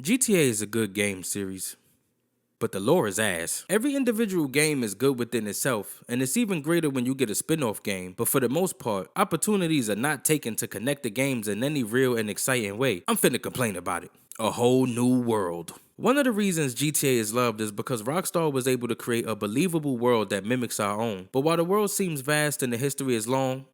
GTA is a good game series, but the lore is ass. Every individual game is good within itself, and it's even greater when you get a spin-off game, but for the most part, opportunities are not taken to connect the games in any real and exciting way. I'm finna complain about it. A whole new world. One of the reasons GTA is loved is because Rockstar was able to create a believable world that mimics our own. But while the world seems vast and the history is long,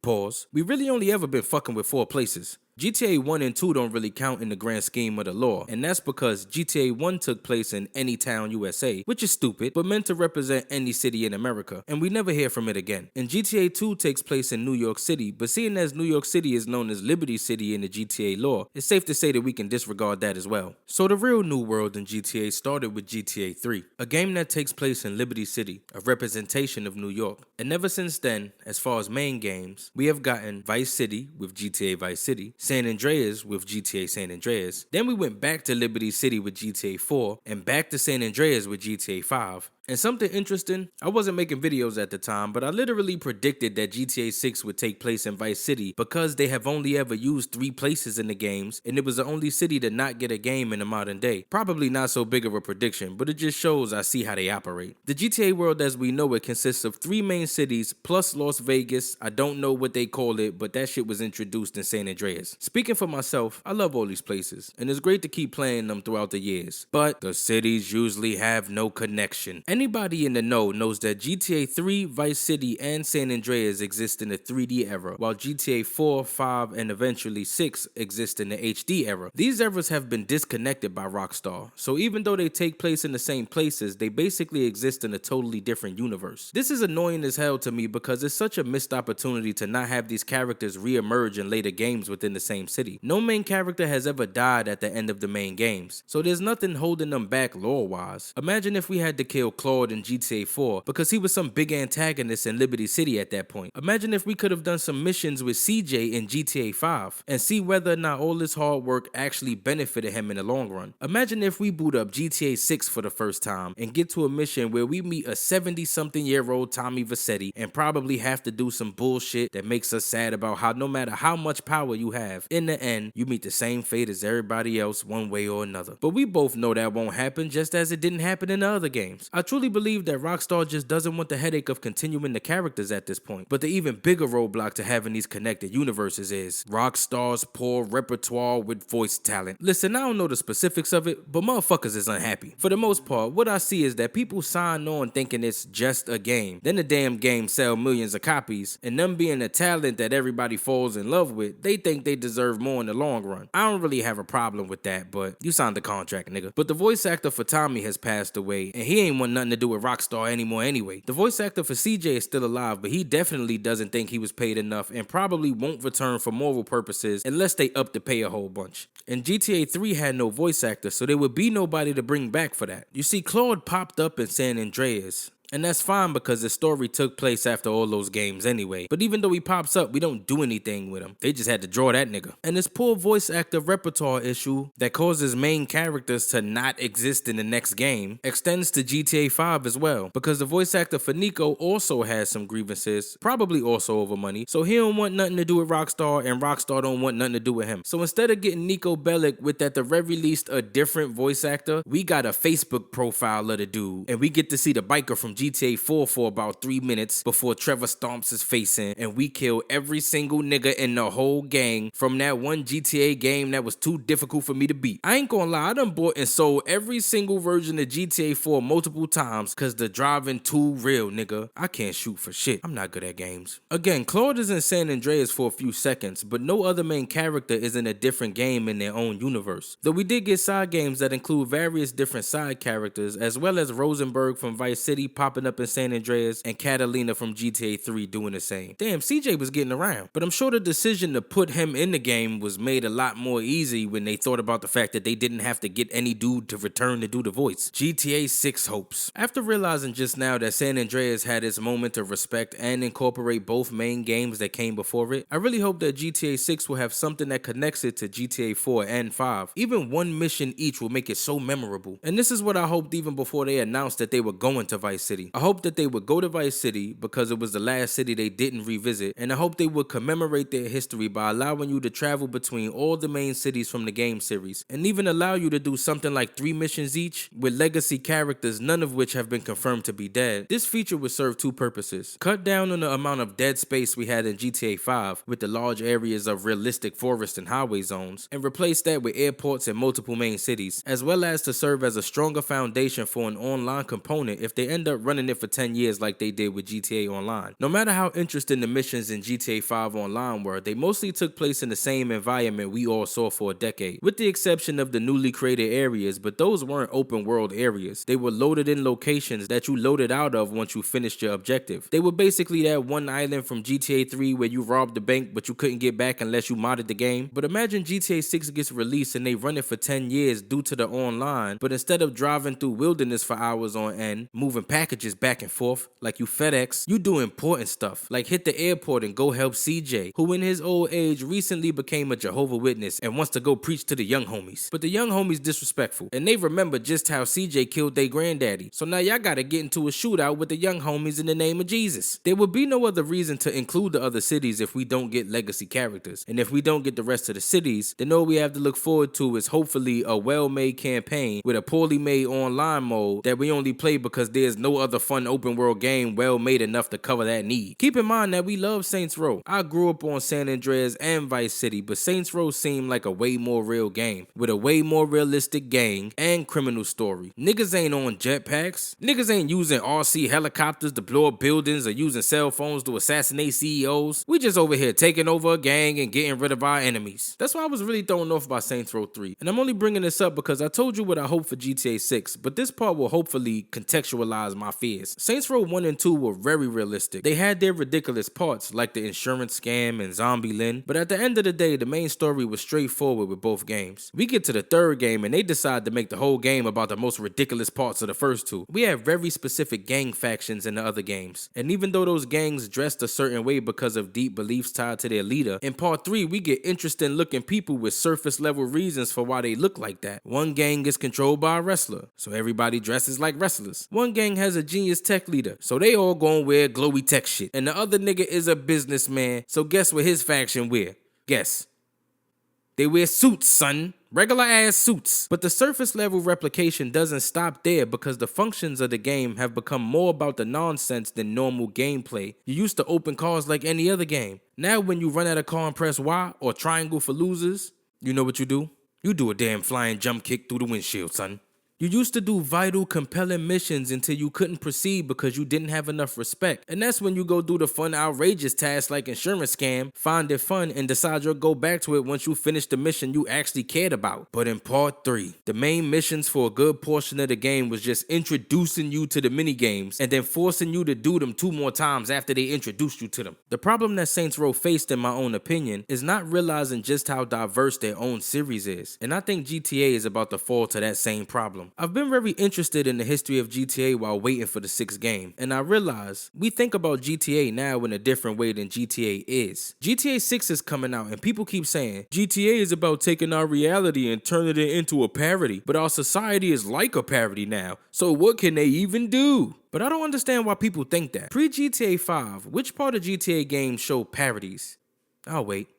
we really only ever been fucking with 4 places. GTA 1 and 2 don't really count in the grand scheme of the lore, and that's because GTA 1 took place in any town USA, which is stupid, but meant to represent any city in America, and we never hear from it again. And GTA 2 takes place in New York City, but seeing as New York City is known as Liberty City in the GTA lore, it's safe to say that we can disregard that as well. So the real new world in GTA started with GTA 3, a game that takes place in Liberty City, a representation of New York. And ever since then, as far as main games, we have gotten Vice City with GTA Vice City, San Andreas with GTA San Andreas, then we went back to Liberty City with GTA 4, and back to San Andreas with GTA 5. And something interesting, I wasn't making videos at the time, but I literally predicted that GTA 6 would take place in Vice City because they have only ever used 3 places in the games, and it was the only city to not get a game in the modern day. Probably not so big of a prediction, but it just shows I see how they operate. The GTA world as we know it consists of 3 main cities plus Las Vegas. I don't know what they call it, but that shit was introduced in San Andreas. Speaking for myself, I love all these places, and it's great to keep playing them throughout the years, but the cities usually have no connection. Anybody in the know knows that GTA 3, Vice City, and San Andreas exist in the 3D era, while GTA 4, 5, and eventually 6 exist in the HD era. These eras have been disconnected by Rockstar, so even though they take place in the same places, they basically exist in a totally different universe. This is annoying as hell to me because it's such a missed opportunity to not have these characters re-emerge in later games within the same city. No main character has ever died at the end of the main games, so there's nothing holding them back lore-wise. Imagine if we had to kill Claude in GTA 4 because he was some big antagonist in Liberty City at that point. Imagine if we could have done some missions with CJ in GTA 5 and see whether or not all this hard work actually benefited him in the long run. Imagine if we boot up GTA 6 for the first time and get to a mission where we meet a 70-something-year-old Tommy Vercetti and probably have to do some bullshit that makes us sad about how no matter how much power you have, in the end, you meet the same fate as everybody else one way or another. But we both know that won't happen, just as it didn't happen in the other games. I truly believe that Rockstar just doesn't want the headache of continuing the characters at this point. But the even bigger roadblock to having these connected universes is Rockstar's poor repertoire with voice talent. Listen, I don't know the specifics of it, but motherfuckers is unhappy. For the most part, what I see is that people sign on thinking it's just a game. Then the damn game sell millions of copies, and them being a talent that everybody falls in love with, they think they deserve more in the long run. I don't really have a problem with that, but you signed the contract, nigga. But the voice actor for Tommy has passed away, and he ain't want nothing to do with Rockstar anymore anyway. The voice actor for CJ is still alive, but he definitely doesn't think he was paid enough and probably won't return for moral purposes unless they up the pay a whole bunch. And GTA 3 had no voice actor, so there would be nobody to bring back for that. You see, Claude popped up in San Andreas, and that's fine because the story took place after all those games anyway. But even though he pops up, we don't do anything with him. They just had to draw that nigga. And this poor voice actor repertoire issue that causes main characters to not exist in the next game extends to GTA 5 as well. Because the voice actor for Nico also has some grievances, probably also over money. So he don't want nothing to do with Rockstar, and Rockstar don't want nothing to do with him. So instead of getting Nico Bellic with at the very least a different voice actor, we got a Facebook profile of the dude, and we get to see the biker from GTA 4 for about 3 minutes before Trevor stomps his face in, and we kill every single nigga in the whole gang from that one GTA game that was too difficult for me to beat. I ain't gonna lie, I done bought and sold every single version of GTA 4 multiple times cause the driving too real, nigga. I can't shoot for shit. I'm not good at games. Again, Claude is in San Andreas for a few seconds, but no other main character is in a different game in their own universe. Though we did get side games that include various different side characters, as well as Rosenberg from Vice City popping up in San Andreas and Catalina from GTA 3 doing the same. Damn, CJ was getting around. But I'm sure the decision to put him in the game was made a lot more easy when they thought about the fact that they didn't have to get any dude to return to do the voice. GTA 6 hopes. After realizing just now that San Andreas had its moment to respect and incorporate both main games that came before it, I really hope that GTA 6 will have something that connects it to GTA 4 and 5. Even one mission each will make it so memorable. And this is what I hoped even before they announced that they were going to Vice City. City. I hope that they would go to Vice City because it was the last city they didn't revisit, and I hope they would commemorate their history by allowing you to travel between all the main cities from the game series, and even allow you to do something like 3 missions each with legacy characters, none of which have been confirmed to be dead. This feature would serve 2 purposes. Cut down on the amount of dead space we had in GTA 5 with the large areas of realistic forest and highway zones, and replace that with airports and multiple main cities, as well as to serve as a stronger foundation for an online component if they end up running it for 10 years like they did with GTA Online. No matter how interesting the missions in GTA 5 Online were, they mostly took place in the same environment we all saw for a decade, with the exception of the newly created areas, but those weren't open world areas. They were loaded in locations that you loaded out of once you finished your objective. They were basically that one island from GTA 3 where you robbed the bank but you couldn't get back unless you modded the game. But imagine GTA 6 gets released and they run it for 10 years due to the online, but instead of driving through wilderness for hours on end, moving packages back and forth like you FedEx, you do important stuff like hit the airport and go help CJ, who in his old age recently became a Jehovah's Witness and wants to go preach to the young homies. But the young homies disrespectful, and they remember just how CJ killed their granddaddy, so now y'all gotta get into a shootout with the young homies in the name of Jesus. There would be no other reason to include the other cities if we don't get legacy characters, and if we don't get the rest of the cities, then all we have to look forward to is hopefully a well-made campaign with a poorly made online mode that we only play because there's no other fun open world game well made enough to cover that need. Keep in mind that we love Saints Row. I grew up on San Andreas and Vice City, but Saints Row seemed like a way more real game, with a way more realistic gang and criminal story. Niggas ain't on jetpacks. Niggas ain't using RC helicopters to blow up buildings or using cell phones to assassinate CEOs. We just over here taking over a gang and getting rid of our enemies. That's why I was really thrown off by Saints Row 3. And I'm only bringing this up because I told you what I hope for GTA 6, but this part will hopefully contextualize my fears. Saints Row 1 and 2 were very realistic. They had their ridiculous parts like the insurance scam and Zombie Lynn, but at the end of the day, the main story was straightforward with both games. We get to the third game and they decide to make the whole game about the most ridiculous parts of the first two. We have very specific gang factions in the other games, and even though those gangs dressed a certain way because of deep beliefs tied to their leader, in part 3 we get interesting looking people with surface level reasons for why they look like that. One gang is controlled by a wrestler, so everybody dresses like wrestlers. One gang has a genius tech leader, so they all gonna wear glowy tech shit. And the other nigga is a businessman, so guess what his faction wear? Guess. They wear suits, son. Regular ass suits. But the surface level replication doesn't stop there because the functions of the game have become more about the nonsense than normal gameplay. You used to open cars like any other game. Now when you run out of car and press Y or triangle for losers, you know what you do? You do a damn flying jump kick through the windshield, son. You used to do vital, compelling missions until you couldn't proceed because you didn't have enough respect. And that's when you go do the fun, outrageous tasks like insurance scam, find it fun, and decide you'll go back to it once you finish the mission you actually cared about. But in part 3, the main missions for a good portion of the game was just introducing you to the minigames and then forcing you to do them 2 more times after they introduced you to them. The problem that Saints Row faced, in my own opinion, is not realizing just how diverse their own series is. And I think GTA is about to fall to that same problem. I've been very interested in the history of GTA while waiting for the 6th game, and I realize we think about GTA now in a different way than GTA is. GTA 6 is coming out and people keep saying GTA is about taking our reality and turning it into a parody, but our society is like a parody now, so what can they even do? But I don't understand why people think that. Pre-GTA 5, which part of GTA games show parodies? I'll wait.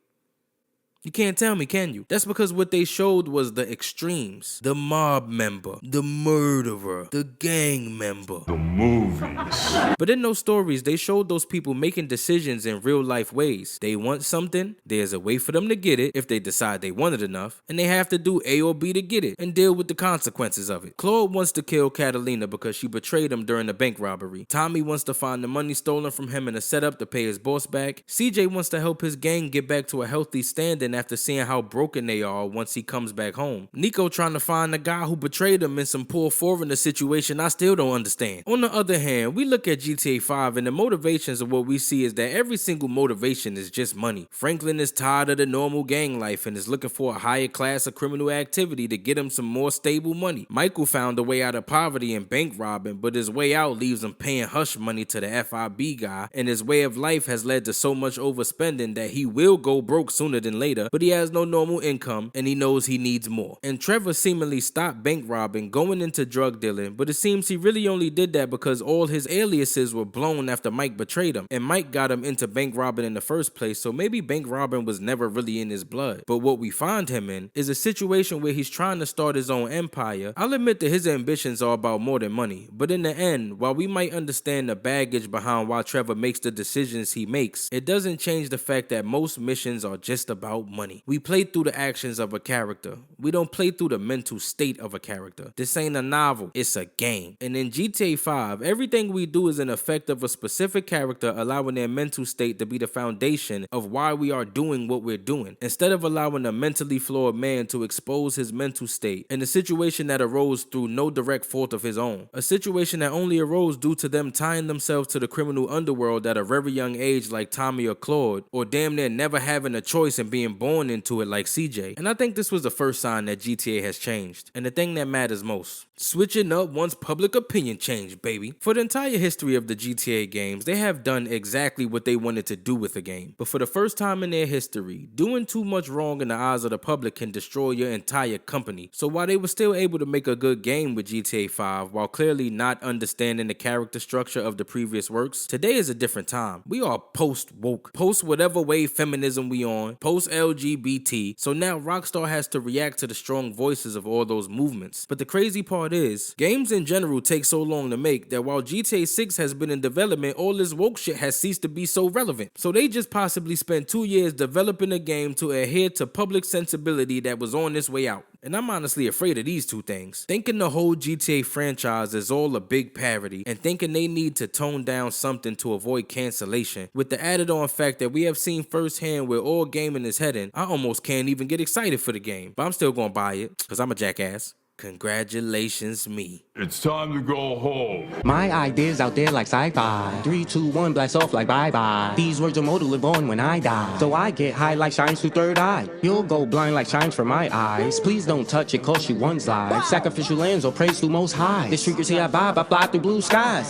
You can't tell me, can you? That's because what they showed was the extremes. The mob member, the murderer, the gang member. The movies. But in those stories, they showed those people making decisions in real life ways. They want something, there's a way for them to get it if they decide they want it enough, and they have to do A or B to get it and deal with the consequences of it. Claude wants to kill Catalina because she betrayed him during the bank robbery. Tommy wants to find the money stolen from him in a setup to pay his boss back. CJ wants to help his gang get back to a healthy standing after seeing how broken they are once he comes back home. Nico trying to find the guy who betrayed him in some poor foreigner situation I still don't understand. On the other hand, we look at GTA 5 and the motivations of what we see is that every single motivation is just money. Franklin is tired of the normal gang life and is looking for a higher class of criminal activity to get him some more stable money. Michael found a way out of poverty and bank robbing, but his way out leaves him paying hush money to the FIB guy, and his way of life has led to so much overspending that he will go broke sooner than later millionaire, but he has no normal income and he knows he needs more. And Trevor seemingly stopped bank robbing, going into drug dealing, but it seems he really only did that because all his aliases were blown after Mike betrayed him, and Mike got him into bank robbing in the first place, so maybe bank robbing was never really in his blood. But what we find him in is a situation where he's trying to start his own empire. I'll admit that his ambitions are about more than money, but in the end, while we might understand the baggage behind why Trevor makes the decisions he makes, it doesn't change the fact that most missions are just about money. We play through the actions of a character. We don't play through the mental state of a character. This ain't a novel, it's a game. And in GTA 5, everything we do is an effect of a specific character, allowing their mental state to be the foundation of why we are doing what we're doing, instead of allowing a mentally flawed man to expose his mental state in a situation that arose through no direct fault of his own. A situation that only arose due to them tying themselves to the criminal underworld at a very young age like Tommy or Claude, or damn near never having a choice and being born into it like CJ. And I think this was the first sign that GTA has changed, and the thing that matters most. Switching up once public opinion changed, baby. For the entire history of the GTA games, they have done exactly what they wanted to do with the game. But for the first time in their history, doing too much wrong in the eyes of the public can destroy your entire company. So while they were still able to make a good game with GTA 5, while clearly not understanding the character structure of the previous works, today is a different time. We are post-woke, post-whatever wave feminism we on, post-LGBT, so now Rockstar has to react to the strong voices of all those movements. But the crazy part is, games in general take so long to make that while GTA 6 has been in development, all this woke shit has ceased to be so relevant. So they just possibly spent 2 years developing a game to adhere to public sensibility that was on its way out. And I'm honestly afraid of these two things. Thinking the whole GTA franchise is all a big parody, and thinking they need to tone down something to avoid cancellation, with the added on fact that we have seen firsthand where all gaming is heading, I almost can't even get excited for the game. But I'm still gonna buy it, cause I'm a jackass. Congratulations, me. It's time to go home. My ideas out there like sci-fi. 3, 2, 1, blast off like bye-bye. These words are more to live on when I die. So I get high like shines through third eye. You'll go blind like shines from my eyes. Please don't touch it, cost you one's life. Sacrificial lands or praise through most high. This street you see I vibe, I fly through blue skies.